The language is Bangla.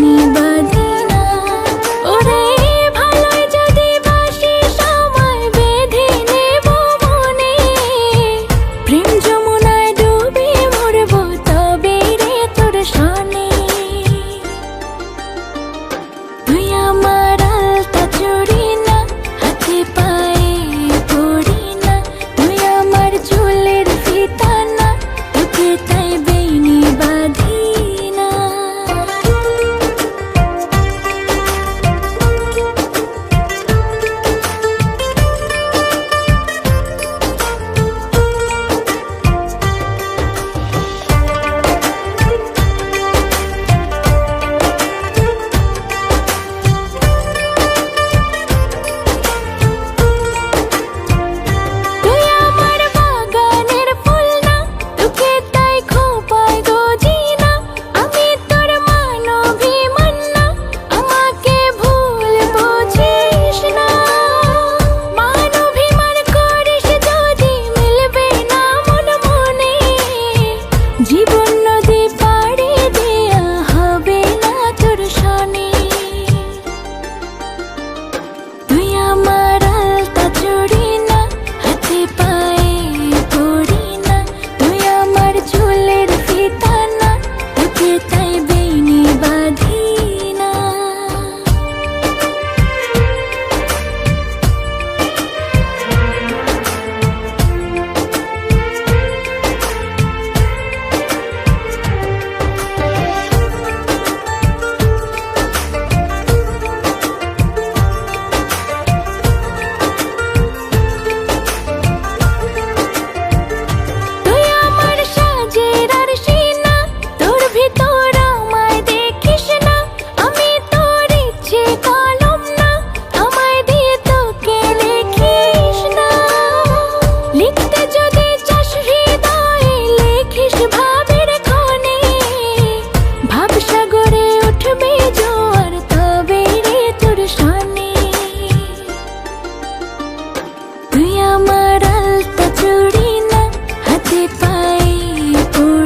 বেইনি বাঁধি না। ওরে ভালোই যদি বাসি সময় বেঁধে নেব মনে, প্রেম যমুনায় ডুবে মরব তবে রে তোর সনে। তুই আমার আলতা চুড়ি না, হাতে পায়ে পড়ি না, তুই আমার চুলের ফিতা না, তোকে তাই বেইনি বাঁধি না। তুই আমার বাগানের ফুল না, তোকে তাই খোঁপায় গজি না, আমি তোর মানবিমান না, আমাকে ভুল বুঝিস না। মানবিমান করিস যদি মিলবে না মন মনে, জীবন নদী পাড়ি দেয়া হবে না তোর সনে। তুই আমার আলতা চুড়ি না, হাতে পায়ে পড়ি না, তুই আমার চুলের ফিতা না, তোকে তাই বেইনি বাঁধি না। তুই আমার সাজের আরশি না, তোর ভিতর আমায় দেখিস না, আমি তোর ইচ্ছে কলম না, আমায় দিয়ে তোকে লিখিস না। লিখতে যদি চাস হৃদয়ে লিখিস ভাবের ক্ষণে, ভাবসাগরে উঠবে জোয়ার তবে রে তোর সনে। তুই আমার আলতা চুড়ি না, হাতে পায়ে পড়ি